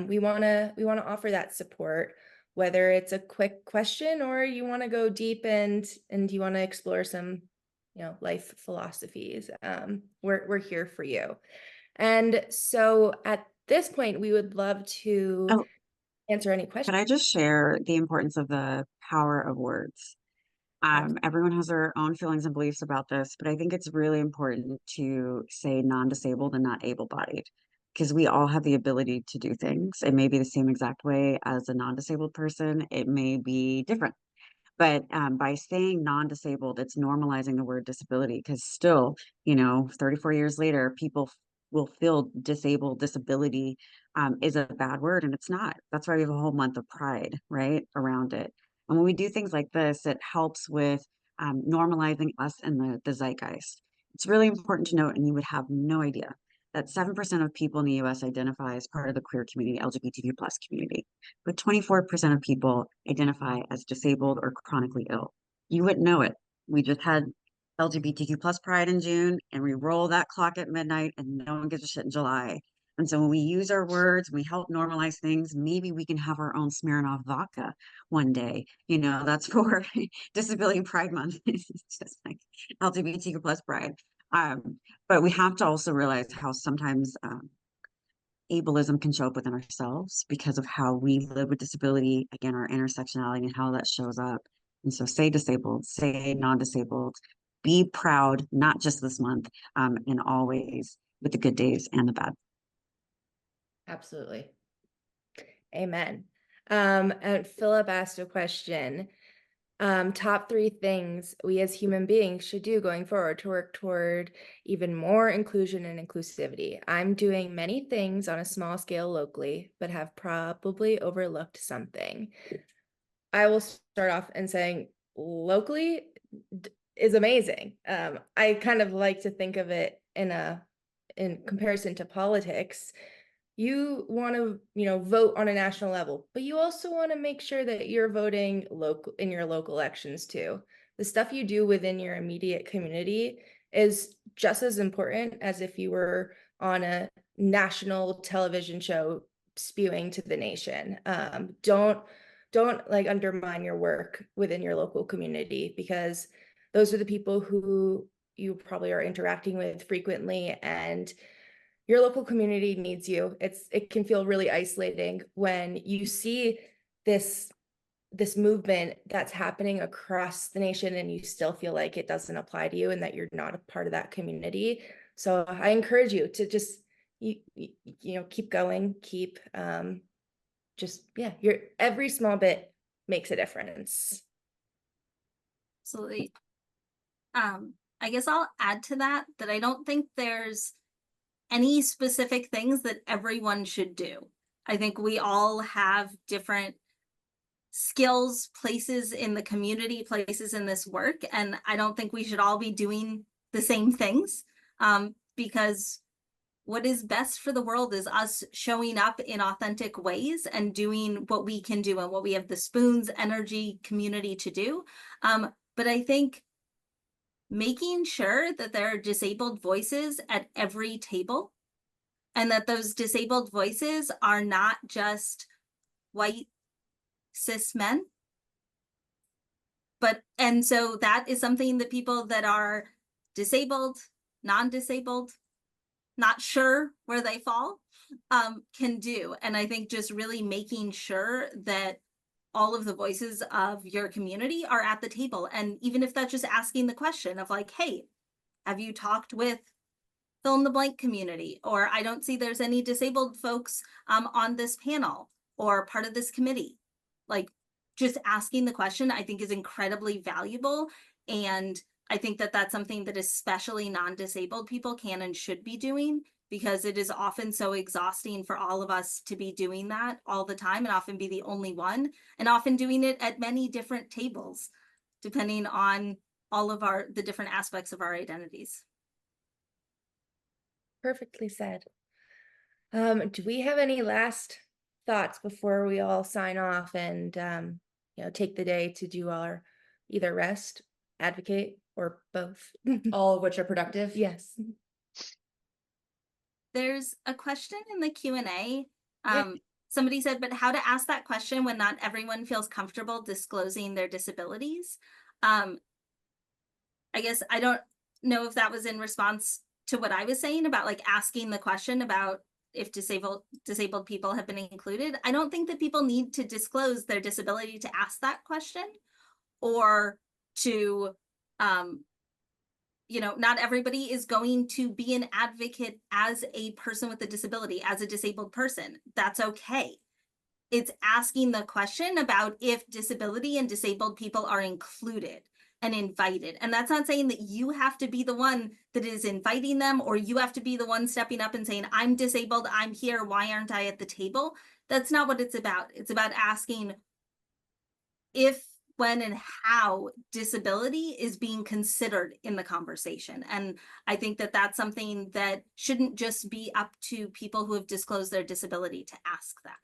we want to offer that support, whether it's a quick question or you want to go deep and you want to explore some, life philosophies. We're here for you. And so at this point, we would love to answer any questions. Could I just share the importance of the power of words? Everyone has their own feelings and beliefs about this, but I think it's really important to say non-disabled and not able-bodied, because we all have the ability to do things. It may be the same exact way as a non-disabled person. It may be different. But by saying non-disabled, it's normalizing the word disability, because still, 34 years later, people will feel disabled. Disability is a bad word, and it's not. That's why we have a whole month of pride, right, around it. And when we do things like this, it helps with normalizing us in the zeitgeist. It's really important to note, and you would have no idea, that 7% of people in the US identify as part of the queer community, LGBTQ plus community, but 24% of people identify as disabled or chronically ill. You wouldn't know it. We just had LGBTQ plus pride in June, and we roll that clock at midnight, and no one gives a shit in July. And so when we use our words, we help normalize things. Maybe we can have our own Smirnoff vodka one day. That's for Disability Pride Month. It's just like LGBTQ plus pride. But we have to also realize how sometimes ableism can show up within ourselves because of how we live with disability, again, our intersectionality and how that shows up. And so say disabled, say non-disabled, be proud, not just this month, in all ways, with the good days and the bad. Absolutely. Amen. And Philip asked a question. Top 3 things we as human beings should do going forward to work toward even more inclusion and inclusivity. I'm doing many things on a small scale locally, but have probably overlooked something. I will start off in saying locally is amazing. I kind of like to think of it in comparison to politics. You want to, vote on a national level, but you also want to make sure that you're voting local in your local elections too. The stuff you do within your immediate community is just as important as if you were on a national television show spewing to the nation. Don't like undermine your work within your local community, because those are the people who you probably are interacting with frequently, and your local community needs you. It can feel really isolating when you see this movement that's happening across the nation and you still feel like it doesn't apply to you and that you're not a part of that community. So I encourage you to just keep going, your every small bit makes a difference. Absolutely. I guess I'll add to that I don't think there's any specific things that everyone should do. I think we all have different skills, places in the community, places in this work, and I don't think we should all be doing the same things, because what is best for the world is us showing up in authentic ways and doing what we can do and what we have the spoons, energy, community to do. But I think making sure that there are disabled voices at every table, and that those disabled voices are not just white cis men, and so that is something that people that are disabled, non-disabled, not sure where they fall, can do. And I think just really making sure that all of the voices of your community are at the table. And even if that's just asking the question of like, hey, have you talked with fill in the blank community? Or I don't see there's any disabled folks on this panel or part of this committee. Like, just asking the question, I think, is incredibly valuable. And I think that that's something that especially non-disabled people can and should be doing, because it is often so exhausting for all of us to be doing that all the time and often be the only one, and often doing it at many different tables, depending on all of the different aspects of our identities. Perfectly said. Do we have any last thoughts before we all sign off and take the day to do our either rest, advocate, or both? All of which are productive? Yes. There's a question in the Q&A. Somebody said, but how to ask that question when not everyone feels comfortable disclosing their disabilities? I guess I don't know if that was in response to what I was saying about like asking the question about if disabled people have been included. I don't think that people need to disclose their disability to ask that question, or to you know, not everybody is going to be an advocate as a person with a disability, as a disabled person. That's okay. It's asking the question about if disability and disabled people are included and invited. And that's not saying that you have to be the one that is inviting them, or you have to be the one stepping up and saying, I'm disabled, I'm here, why aren't I at the table? That's not what it's about. It's about asking if, when, and how disability is being considered in the conversation. And I think that that's something that shouldn't just be up to people who have disclosed their disability to ask that.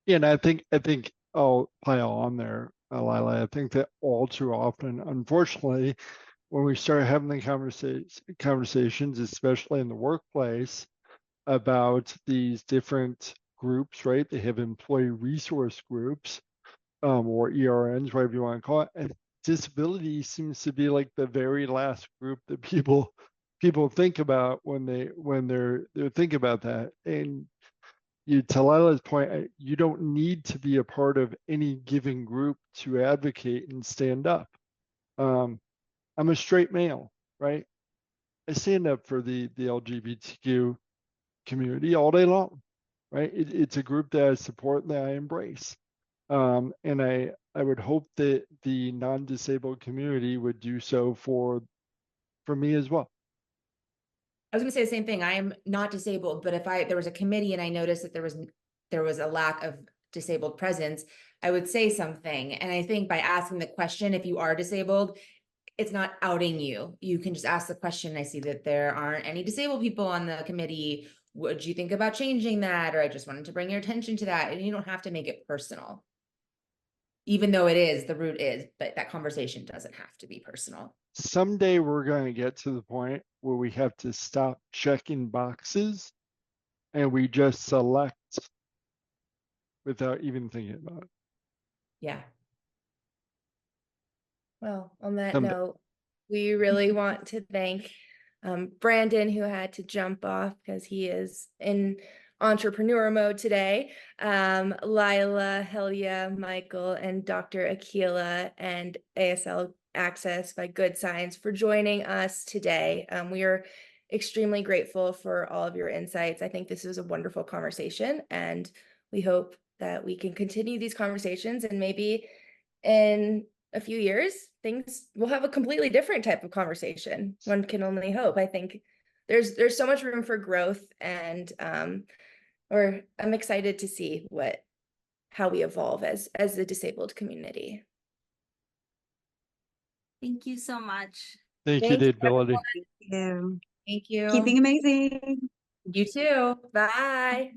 Yeah, and I think I'll pile on there, Lila. I think that all too often, unfortunately, when we start having the conversations, especially in the workplace, about these different groups, right? They have employee resource groups, or ERNs, whatever you want to call it. And disability seems to be like the very last group that people think about when they're thinking about that. And to Lila's point, you don't need to be a part of any given group to advocate and stand up. I'm a straight male, right? I stand up for the LGBTQ community all day long, right? It's a group that I support and that I embrace. And I would hope that the non-disabled community would do so for me as well. I was gonna say the same thing. I am not disabled, but if there was a committee and I noticed that there was a lack of disabled presence, I would say something. And I think by asking the question, if you are disabled, it's not outing you. You can just ask the question. I see that there aren't any disabled people on the committee. Would you think about changing that? Or I just wanted to bring your attention to that. And you don't have to make it personal. Even though the root is, but that conversation doesn't have to be personal. Someday we're going to get to the point where we have to stop checking boxes and we just select without even thinking about it. Yeah. Well, on that Someday. note, we really want to thank Brandon, who had to jump off because he is in entrepreneur mode today, Lila, Helya, Michael, and Dr. Akilah and iAccess by Good Science for joining us today. We are extremely grateful for all of your insights. I think this was a wonderful conversation, and we hope that we can continue these conversations, and maybe in a few years, things will have a completely different type of conversation. One can only hope. I think there's so much room for growth, and I'm excited to see how we evolve as the disabled community. Thank you so much. Thank you, Thanks, Dateability. Thank you. Thank you. Keeping amazing. You too. Bye.